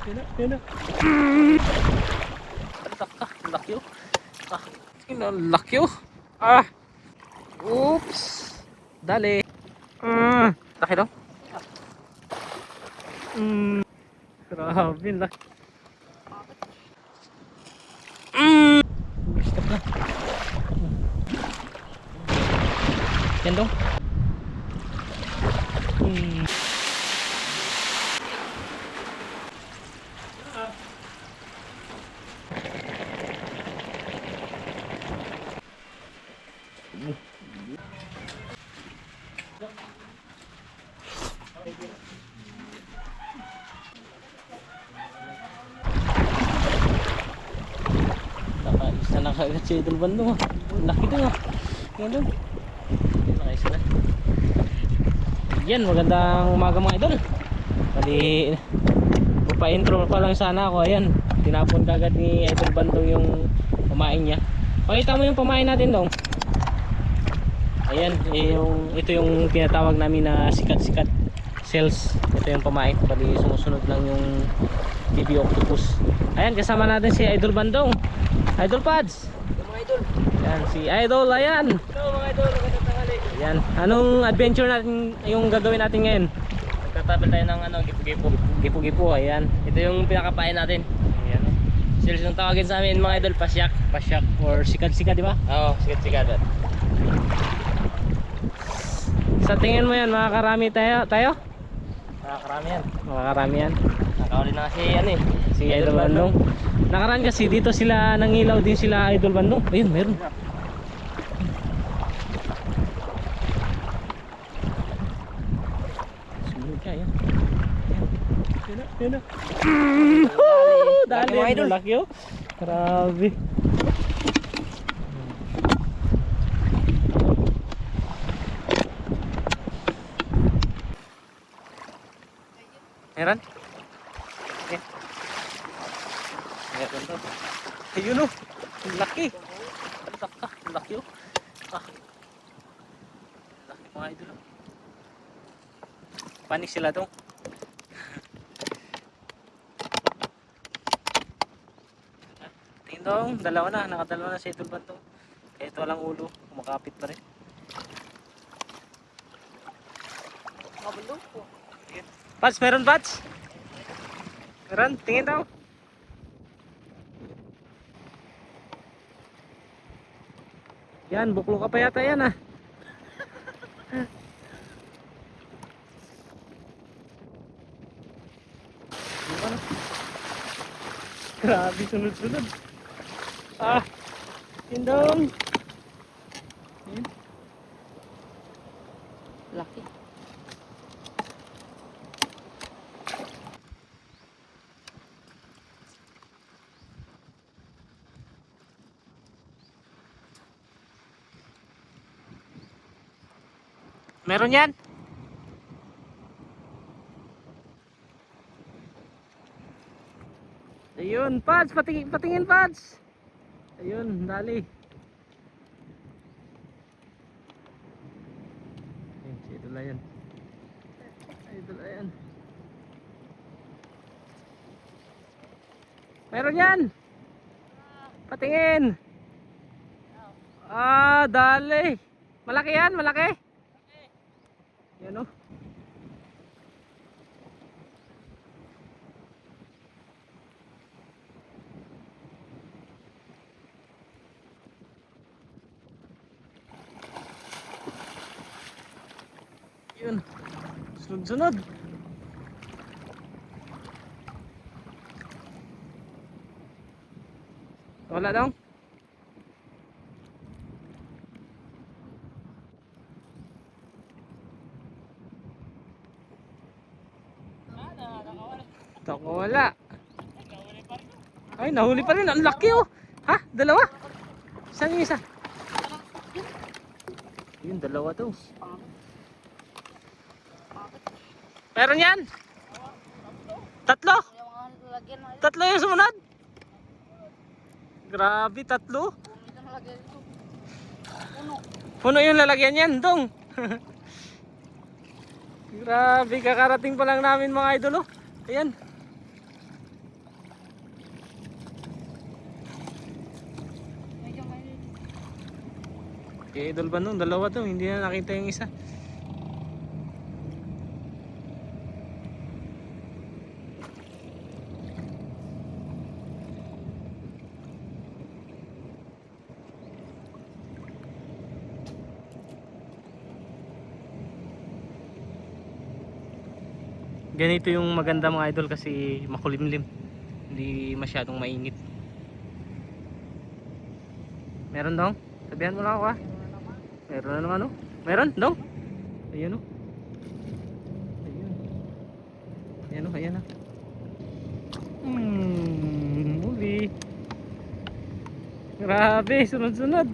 Yan na. Laki oh. Laki oh. Oops. Dali. Laki daw. Grabe laki. Stop na. Yan daw. Nakaisa na kagad si Idol Bandong. Laki daw. Yan daw. Nakaisa na. Yan, magandang umaga mga idol. Bali, pa-intro pa lang sana ako. Ayan, tinapon kagad ni Idol Bandong yung pamain niya. Pakita mo yung pamain natin dong. Ayan, ito yung tinatawag namin na sikat-sikat shells. Ito yung pamain. Bali, sumusunod lang yung baby octopus. Ayan, kasama natin si Idol Bandong. Idol Pads. Mga idol. Ayan, si Idol, ayan. Hello mga idol, magandang tanghali. Ayan, anong adventure natin yung gagawin natin ngayon? Magtatabi tayo ng gipo-gipo. Gipo-gipo, ayan. Ito yung pinakapain natin. Ayan. Sales yung tawagin sa amin mga idol, pasyak. Pasyak or sikat-sikat, di ba? Oo, sikat-sikat. Sa tingin mo yan, makakarami tayo? Nakakarami yan. Makakarami yan. Nakakauli na kasi Si Idol Bandong. Nakaraan kasi dito sila nangilaw din sila Idol Bandong. Ayun, meron. Sumunod ka, yan. Yan na. Dali mga idol. Laki oh. Grabe. Meron? Okay. Meron daw. Ayun oh. Laki. Laki oh. Laki mga idol oh. Panik sila daw. Tingin daw, dalawa na. Nakadalawa na si Idol Bandong. Kaya ito walang ulo. Kumakapit pa rin. Mabundok po. Pads, meron Pads? Meron? Tingin daw. Yan, buklo ka pa yata yan ah. Grabe, sunod-sunod. Tindong. Laki. Meron yan? Ayun, Pads, patingin Pads. Ayun, dali. Ayun, si Idol ayan. Idol ayan. Meron yan. Patingin. Dali. Malaki yan, malaki. Yan o. Yun. Sunod-sunod. Wala daw. Wala. Ay, nahuli pa rin. Ang laki oh. Ha? Dalawa? Saan yung isa? Yun, dalawa to. Meron yan? Tatlo? Tatlo yung sumunod? Grabe, tatlo. Puno yung lalagyan yan, dong. Grabe, kakarating pa lang namin mga idol oh. Ayan. Kaya Idol Bandong, dalawa to, hindi na nakita yung isa. Ganito yung maganda mga idol kasi makulimlim. Hindi masyadong mainit. Meron dong? Sabihan mo lang ako ha. Meron na naman oh. Meron dong? Ayun oh. Ayun. Ayan oh, ayan ah. Muli. Grabe, sunod-sunod.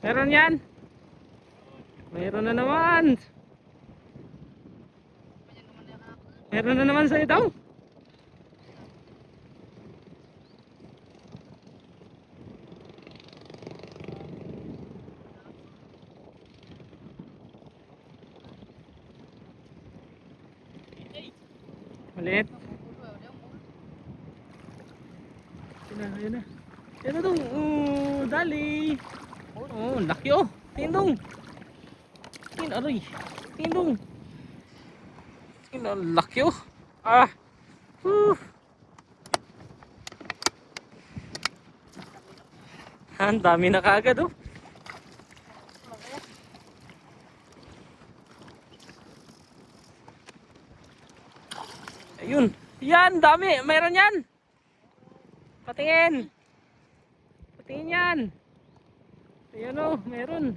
Meron yan. Meron na naman. Meron na naman sa itaw. Maliit. Ayan na, ayan na. Ayan na dong. Dali. Oh, laki oh. Tingin Tingin, aray. Tingin Tingin, laki oh. Ah. Ang dami na kaagad oh. Ayun. Yan, dami. Mayroon yan. Patingin. Patingin yan. Ayan o, meron.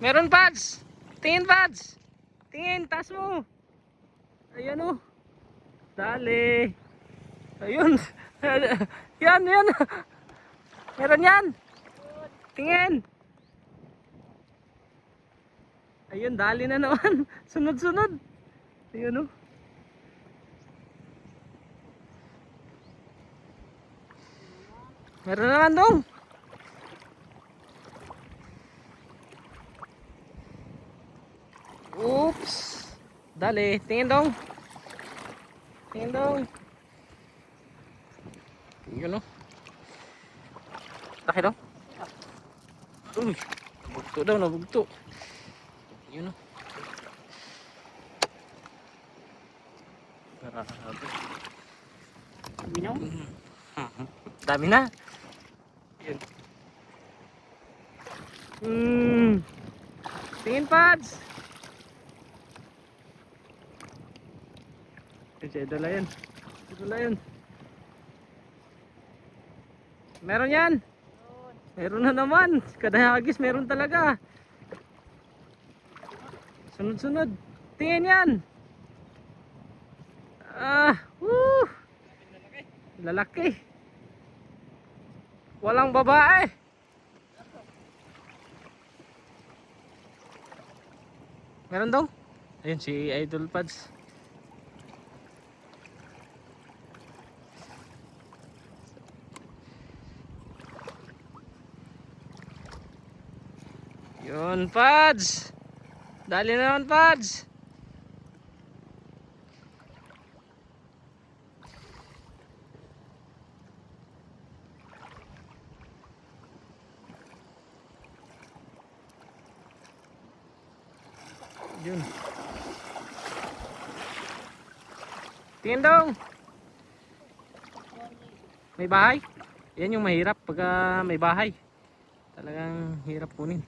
Meron pads. Tingin pads. Tingin, taas mo. Ayan o. Dali. Ayun. Yan, yan. Meron yan. Tingin. Ayun, dali na naman. Sunod-sunod. Ayun o. Meron naman dong. Oops. Dali. Tingin dong. Tingin dong. Yun o. Laki daw. Uy. Nabugto daw. Nabugto. Yun o. Grabe. Dami na. Dami na. Yun. Tingin pads. Dala yan. Dala yan. Meron yan. Meron na naman. Kadahagis meron talaga. Sunod-sunod. Tingin yan. Lalaki. Walang babae. Meron daw. Ayun si Idol Pads. Yun, Pads. Dali na naman, Pads. Yun. Tingin dong. May bahay. Yan yung mahirap pag may bahay. Talagang hirap kunin.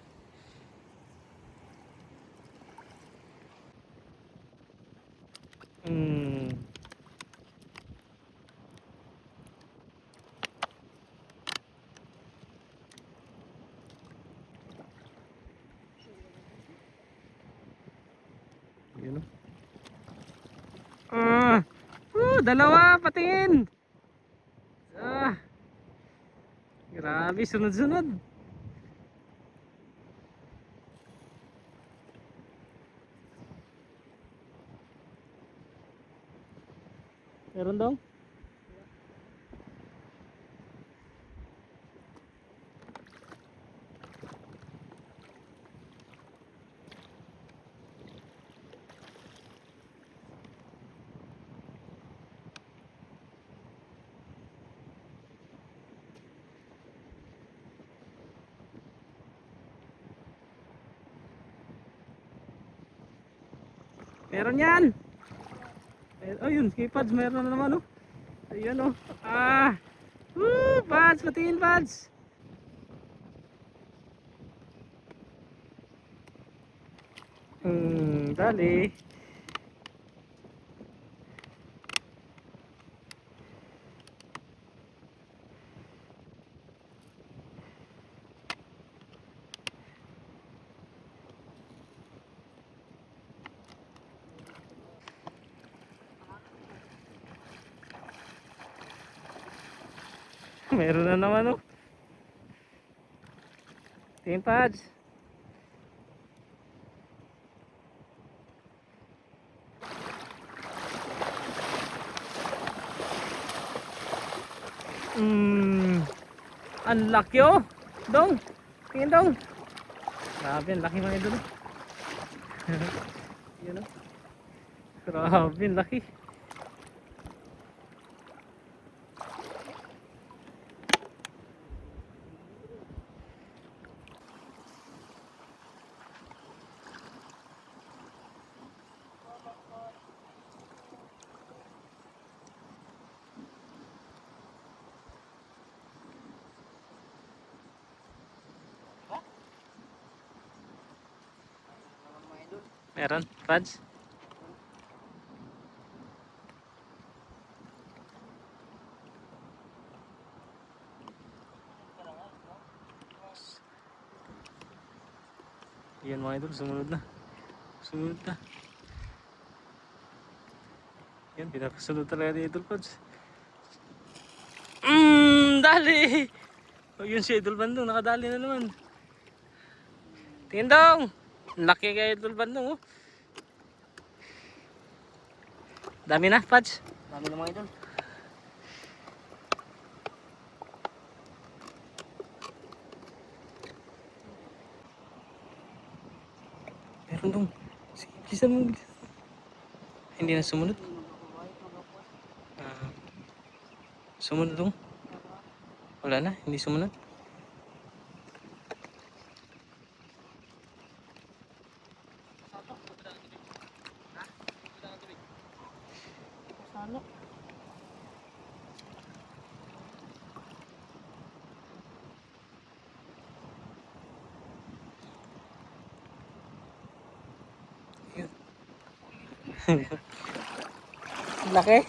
Yun o. Dalawa, patingin. Grabe, sunod-sunod. Meron dong? Meron yan. Oh yun, kay Pads meron na naman oh. Ayun oh. Pads, patingin Pads. Dali. Meron na naman oh. Tingin Pads. Ang laki oh. Dong. Tingin dong. Grabe, ang laki mga idol. Yun oh. Grabe, ang laki. Meron, Pads. Yan mga idol, sumunod na. Sumunod na. Yan, pinakasunod talaga ni Idol Pads. Dali! O yun si Idol Bandong, nakadali na naman. Tingin dong! Laki kay Idol Bandong oh. Dami na, Pads. Dami ng mga idol. Meron dong. Sige mo. Hindi na sumunod. Sumunod dong. Wala na, hindi sumunod. Laki.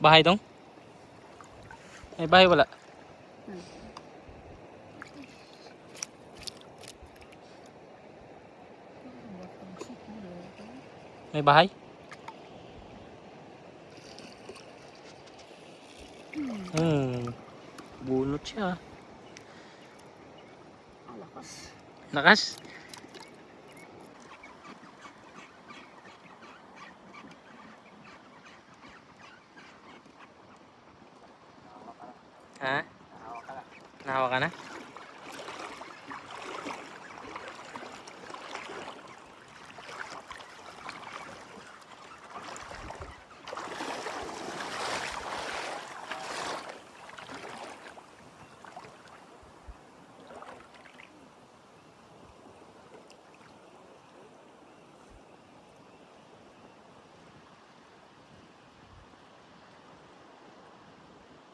Bahay dong? May bahay wala? May bahay? Bunot siya. Lakas. Lakas? Ha? Nahawa ka na?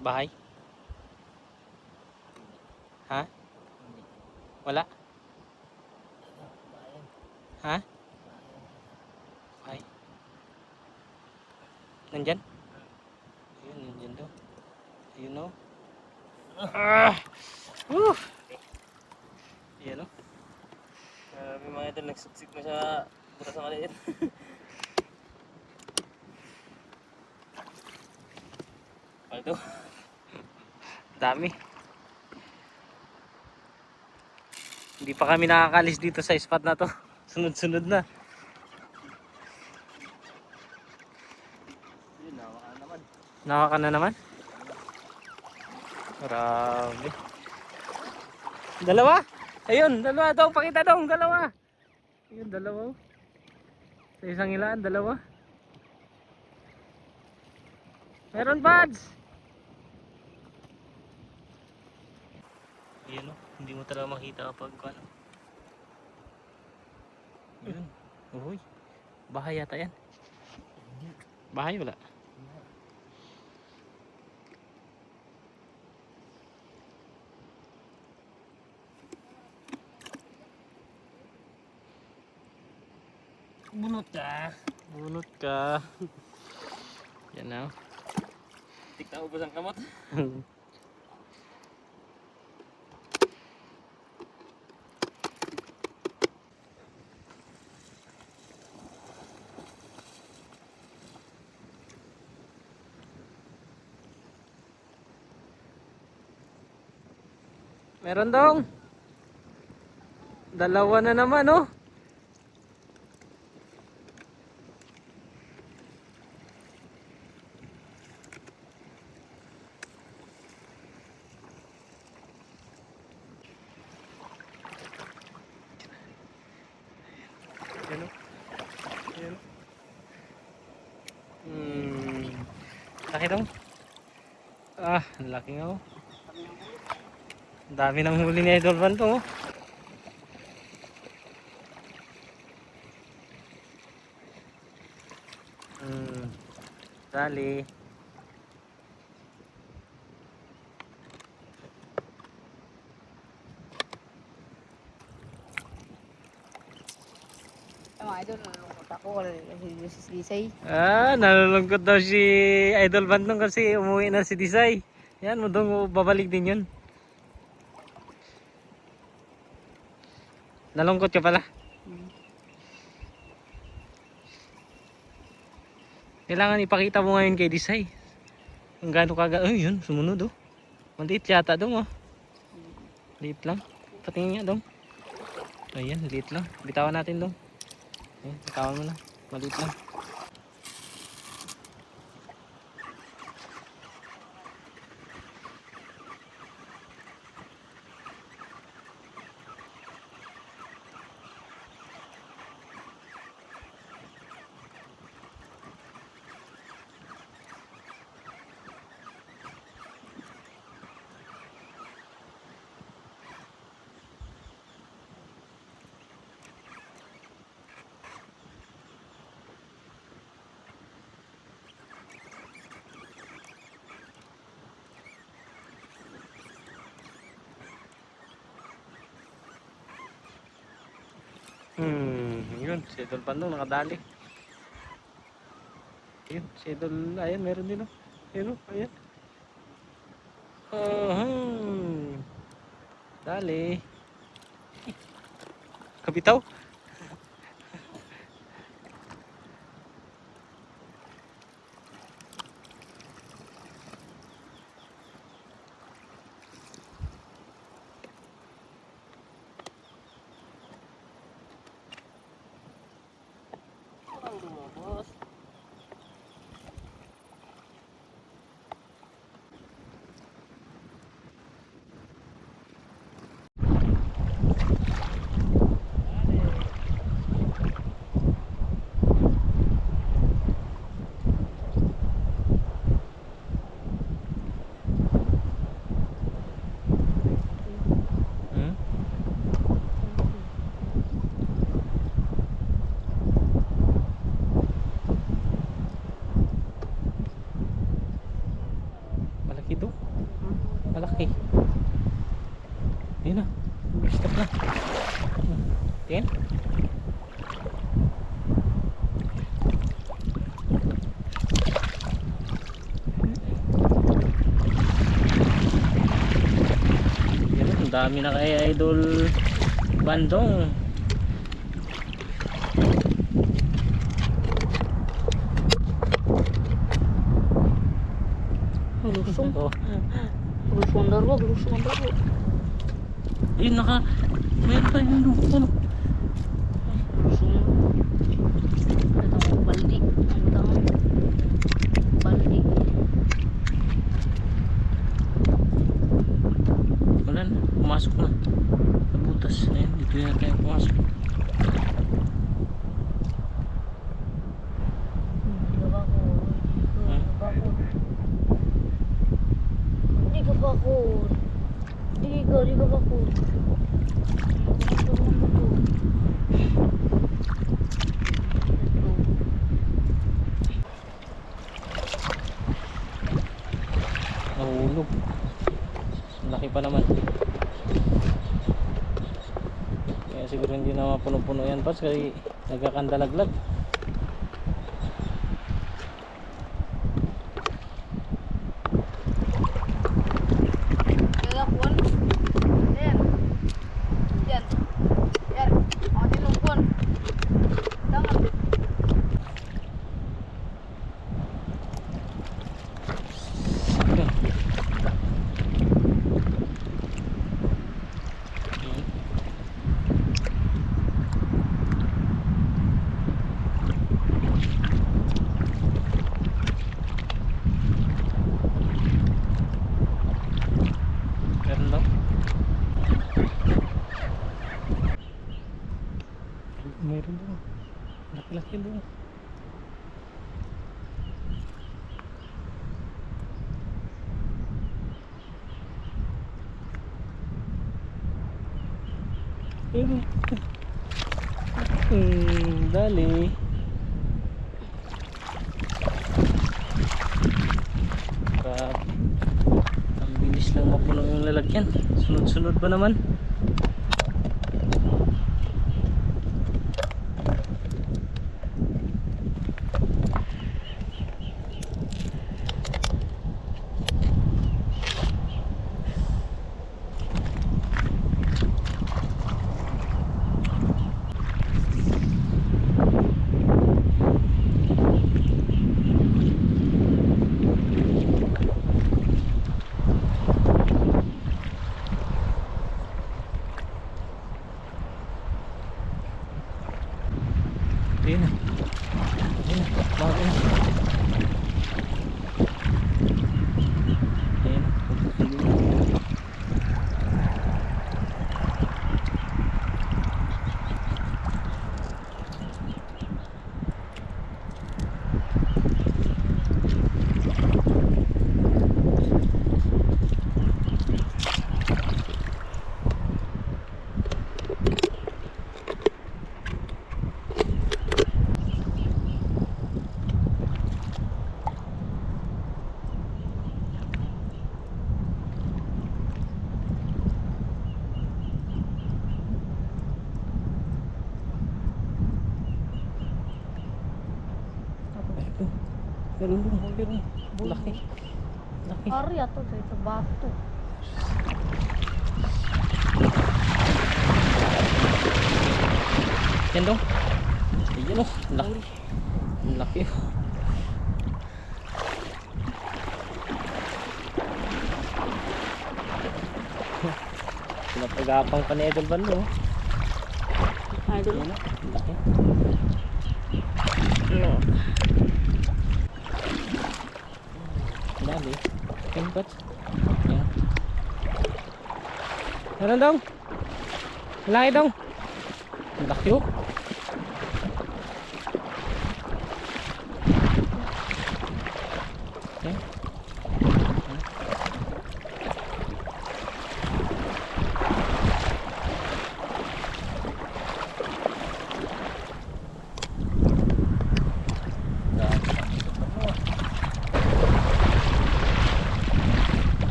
Bahay? Ha? Wala? Ha? Bahay? Nandyan? Yan daw. You know? Ah! Woo! Yan o. May mga idol nagsuksik na sa butas ng maliit. Ito. Dami. Hindi pa kami nakakalis dito sa spot na to. Sunod-sunod na. Yun, nawakan na naman. Nawa ka na naman? Grabe. Dalawa? Ayun, dalawa daw. Pakita daw, dalawa. Ayun, dalawa. Sa isang ilaan, dalawa. Meron buds. Ayun o, hindi mo talaga makita kapag ano. Ayun. Uy. Bahay yata yan. Bahay wala. Bunot ka. Bunot ka. Yan na. Tikta ubos ang kamot. Meron dong. Dalawa na naman oh. Ayan oh. Ayan oh. Laki dong. Ah, laki nga oh. Ang dami ng huli ni Idol Van to oh. Dali. Mga idol, nalulungkot ako. Wala si Disay. Ah, nalulungkot daw si Idol Bandong kasi umuwi na si Disay. Yan, mundong babalik din yun. Nalungkot ka pala. Kailangan ipakita mo ngayon kay Disay. Kung gaano kaga... Ay, yun, sumunod oh. Maliit yata dong oh. Liit lang. Patingin nga dong. Ayan, liit lang. Bitawan natin dong. Ayan, bitawan mo na. Maliit lang. Yun, si Idol Bandong nakadali. Yun, si Idol, ayan, meron din oh. Ayun oh, ayan. Dali. Kabitaw. Ang lumabos. Hmm? Malaki to. Malaki. Ayun na. Stop na. Tingin. Marami na kay Idol Bandong. Lusong. Oh, Lusong ang darwag, lusong ang darwag. yun mayroon pa yun doon. Ano? Lusong. Ito ang baldi. Ang tangan. Baldi. Wala na, pumasok na. Nabutas. Ayan, dito na tayo pumasok. Di ka bakod. Di ka bakod. Nahulog. Laki pa naman. Kaya siguro hindi na mapuno-puno yan pa kasi nagkakandalaglag. Lalakuan. Yan. Yan. Yan. Mga tinungkon. Tangan. Meron daw. Meron daw. Laki-laki daw. Meron. Dali. Grabe. Ang bilis lang mapuno yung lalagyan. Sunod-sunod ba naman? Ayun na. Ayun na. Bago na. Ayun na. Meron doon. Meron. Laki. Laki. Ari ato sa bato. Yan daw. Ayun o. Laki. Laki. Pinapagapang pa ni Idol Bando. Idol. Ayun o. Laki. Dali. Kempot. Yan. Meron daw. Laki daw. Laki o.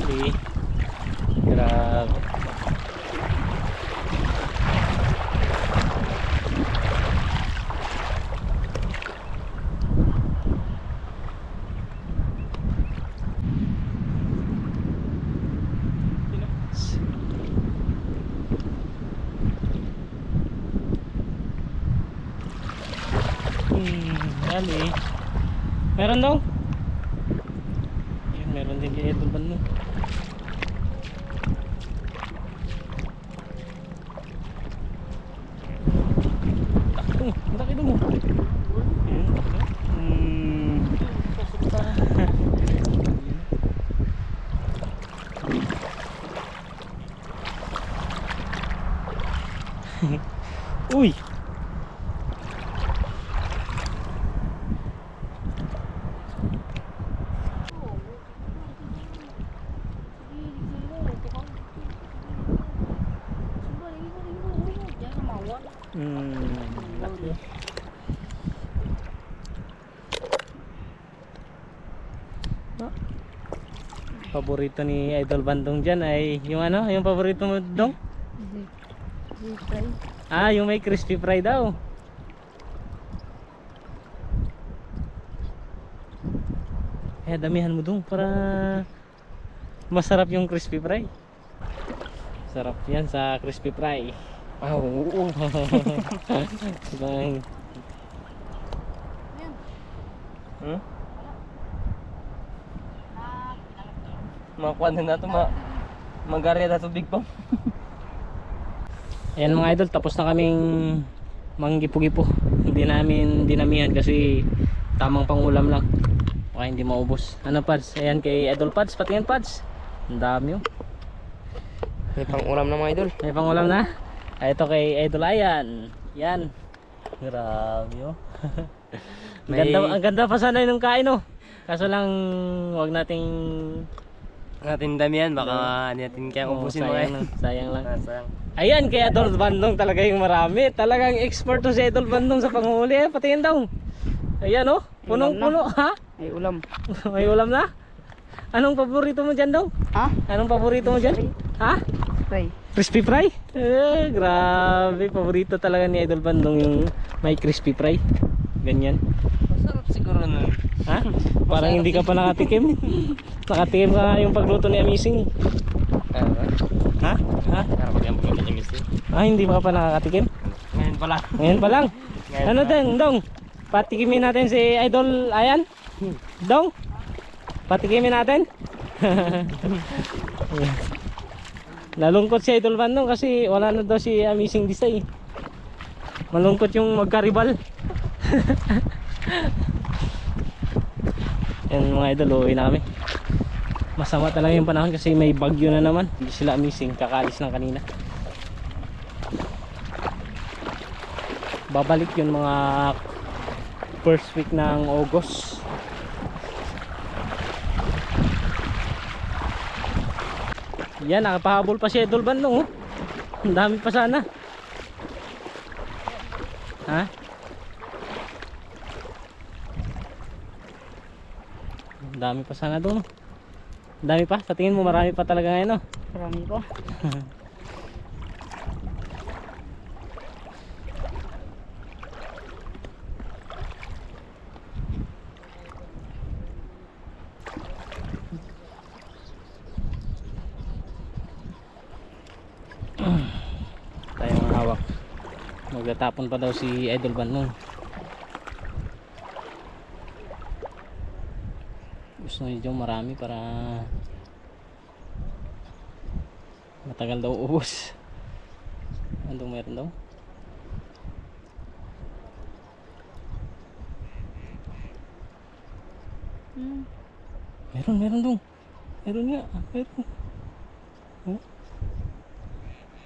Okay. Grabe. Dali. Meron daw? Yan, meron din kay Idol Bandong. Laki dong. Ayan, laki. Pasok pa. Uy! Laki. Ah. Paborito ni Idol Bandong dyan ay yung ano, yung paborito mo dong? Ah, yung may crispy fry daw. Eh, damihan mo dong para masarap yung crispy fry. Sarap yan sa crispy fry. Ah, oo. Bang. Hmm? Makuha na nato, magarya na tubig pa. Ayan mga idol, tapos na kaming manggipo-gipo. Hindi namin dinamihan kasi tamang pangulam lang. Baka hindi maubos. Ano Pads? Ayan kay Idol Pads, patingin Pads. Ang dami oh. May pang-ulam na mga idol. May pangulam na? Ah, ito kay Idol Ayan. Yan. Grabe oh. Ang ganda pa sana yung kain oh. Kaso lang wag nating Natin damihan, baka natin kaya ubusin mga sayang idol. lang, sayang lang. Sayang. Ayan kay Idol Bandong talaga yung marami. Talagang expert to si Idol Bandong sa panghuli. Patingin daw. Ayan oh. Punong-puno ha. May ulam. May ulam na? Anong paborito mo dyan daw? Ha? Anong paborito mo dyan? Ha? Fry. Crispy fry? Eh, grabe. Paborito talaga ni Idol Bandong yung may crispy fry. Ganyan. Masarap siguro na. Ha? Parang hindi ka pa nakatikim. Nakatikim ka nga yung pagluto ni Amazing. Ha? Ha? Sarap yung pagkakas yung mister. Ah, hindi pa nakakatikim? Ngayon pala. Ngayon pa lang. Ngayon Ano pa. din, Dong? Patikimin natin si Idol Ayan? Dong? Patikimin natin? Nalungkot si Idol Bandong kasi wala na daw si Amazing Disay. Malungkot yung magkaribal. Yan mga idol, uwi na kami. Masama talaga yung panahon kasi may bagyo na naman. Hindi sila Amazing, kakaalis lang kanina. Babalik yun mga first week ng August. Yan, nakapahabol pa si Idol Bandong oh. Ang dami pa sana. Ha? Ang dami pa sana doon. Ang dami pa, sa tingin mo marami pa talaga ngayon oh. Marami pa. Tayong hawak. Magtatapon pa daw si Idol Bandong. Gusto nyo marami para matagal daw ubos. Andong meron daw? Meron daw. Meron nga. Meron. Oh.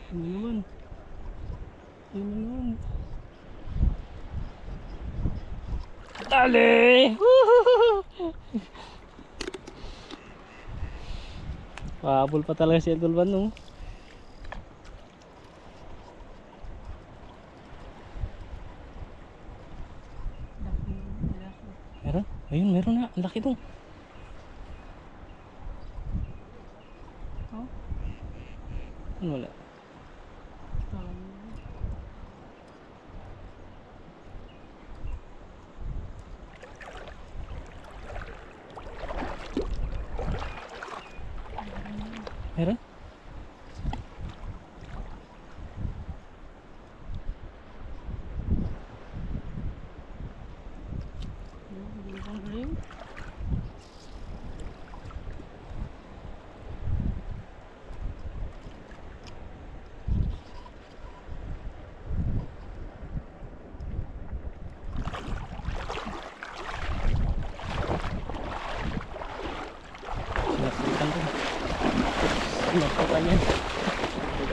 Ano naman? Ano naman? Dali! Pahabol pa talaga si Idol Bandong. Meron? Ayun, meron na. Ang laki dong. Ano wala? Meron?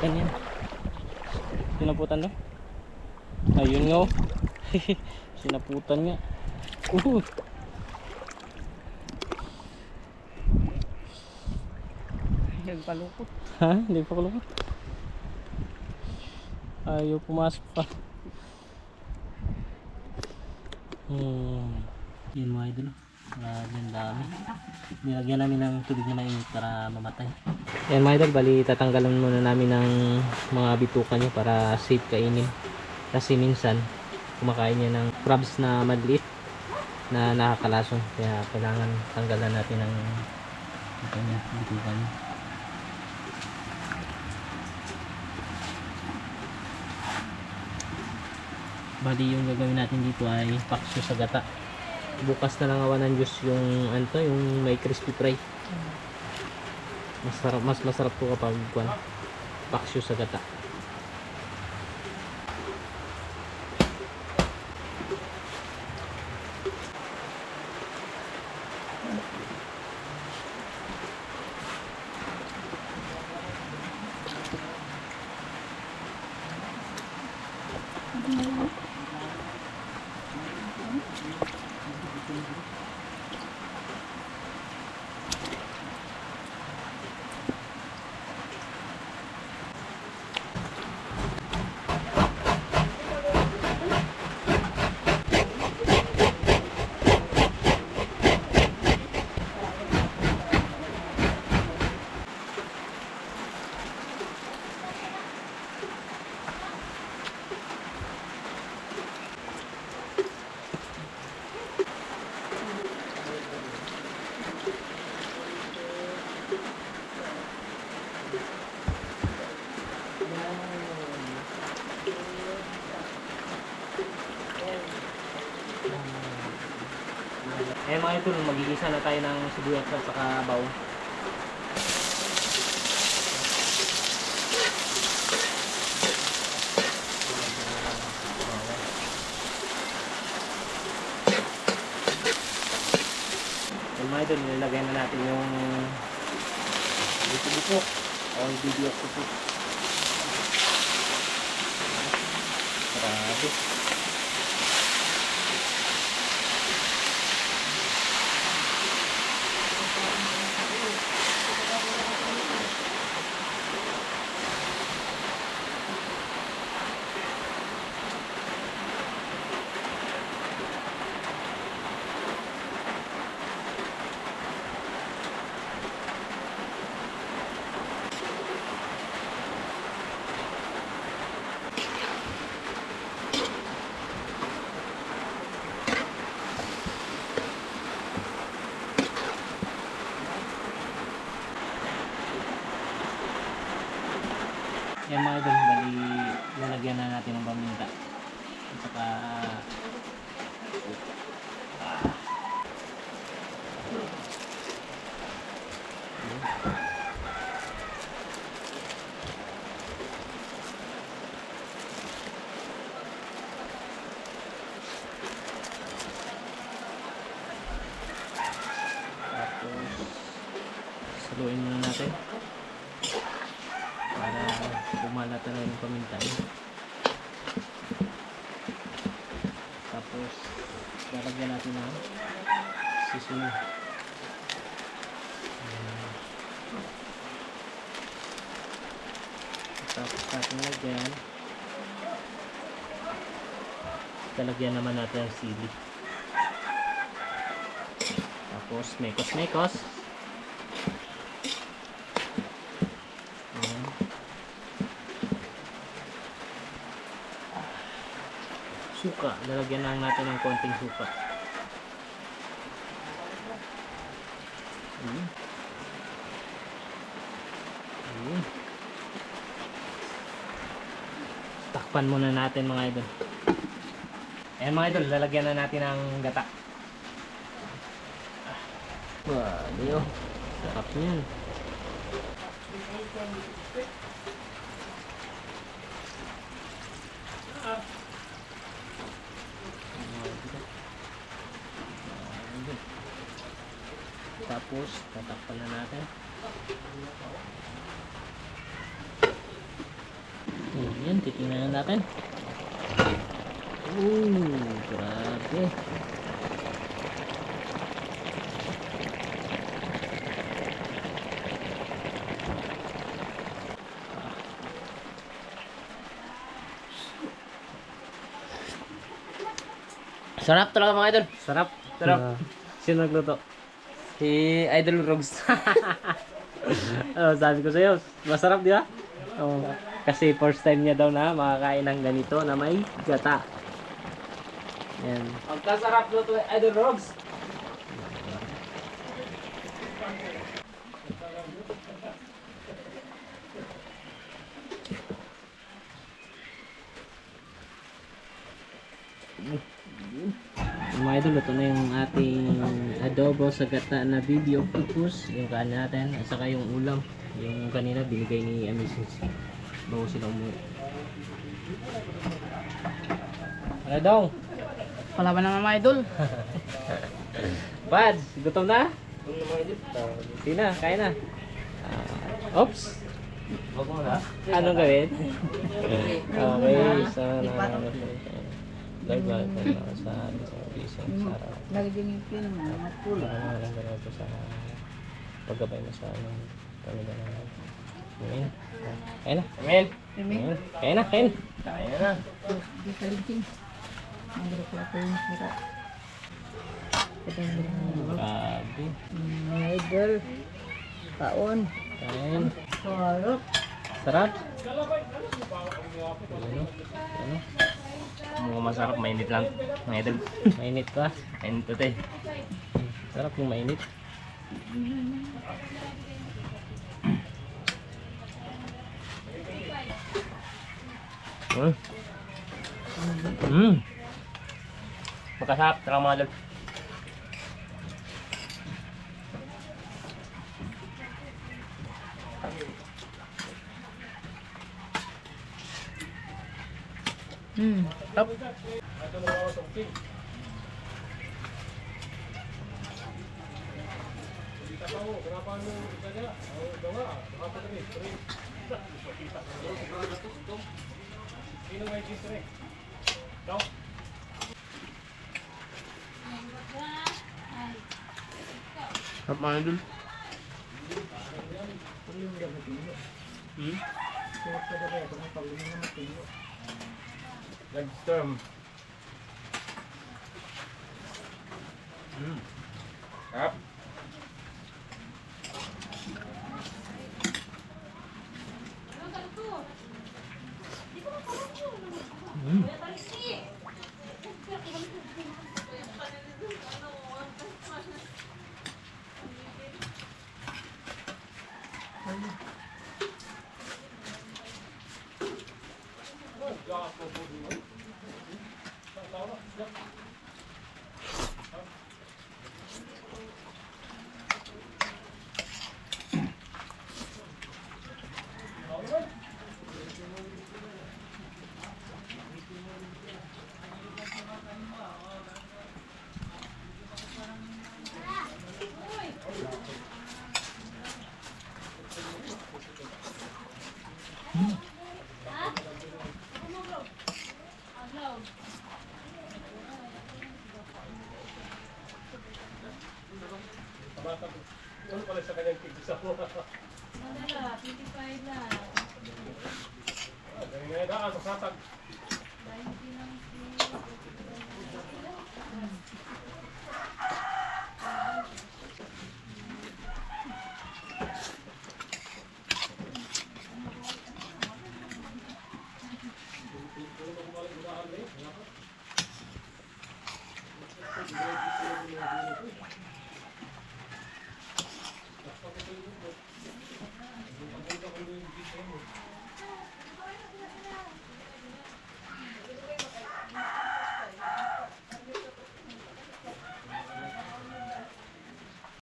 Sinaputan yan. Sinaputan no? Ayun nga oh. Sinaputan nga. Nagpalukot. Ha? Hindi pa kulukot. Ayaw pumasok pa. Yan mga idol. Grabe ang dami. Nilagyan namin ng tubig na mainit para mamatay. Yan mga idol, bali tatanggalan muna namin ng mga bituka niya para safe kainin. Kasi minsan kumakain niya ng crabs na maliit na nakakalason. Kaya kailangan tanggalan natin ng bituka niya. Bali yung gagawin natin dito ay paksyo sa gata. Bukas na lang awan ng Diyos yung yung may crispy fry. Mas masarap to kapag paksyo sa gata. Eh mga ito, magigisa na tayo ng sibuyas at saka bawang. Yung mga ito, nilagay na natin yung buko o yung bibiyok ko. Grabe. Yan mga idol, bali lalagyan na natin ng paminta at saka tapos saluin muna natin para pumalat na yung paminta. Tapos lalagyan natin ng seasoning. Tapos natin lagyan, lalagyan naman natin ang sili. Tapos mekos. Suka, lalagyan lang natin ng konting suka. Takpan muna natin mga idol. Ayan mga idol, lalagyan na natin ng gata. Wow, diyo. Sarap niyan. Tapos tatakpan na natin. Yan, titingnan natin. Grabe. Sarap talaga mga idol. Sarap. Sarap. Sino nagluto? Si Idol Rogs. Sabi ko sa'yo, masarap di ba? Oh, kasi first time niya daw na makakain ng ganito na may gata. Yan. Ang kasarap luto Idol Rogs. Mga idol, ito na yung ating adobo sa gata na video octopus. Yung kain natin, at saka yung ulam. Yung kanina binigay ni Amazing Sea. Bago sila umuwi. Ano dong? Wala ba naman mga idol? Pads, gutom na? Sige na, kain na. Oops! Wag mo na. Anong gawin? Okay, sana live ba sa isang araw. Lagi din yung pin mo, matulog. Parang ito sa paggabay mo sa anong talaga na. Amen. Kain na. Amen. Amen. Kain na, kain. Kaya na. Di kalinting. Ang ganda pala ko yung sira. Grabe. Mga idol. Kaon. Kain. Sarap. Sarap. Ano? Ano? Mukhang masarap, mainit lang. Mga idol. Mainit pa. Mainit ito eh. Sarap yung mainit. Magkasarap talaga mga idol. Sarap. Sarap mga idol. Nag-storm. Sarap.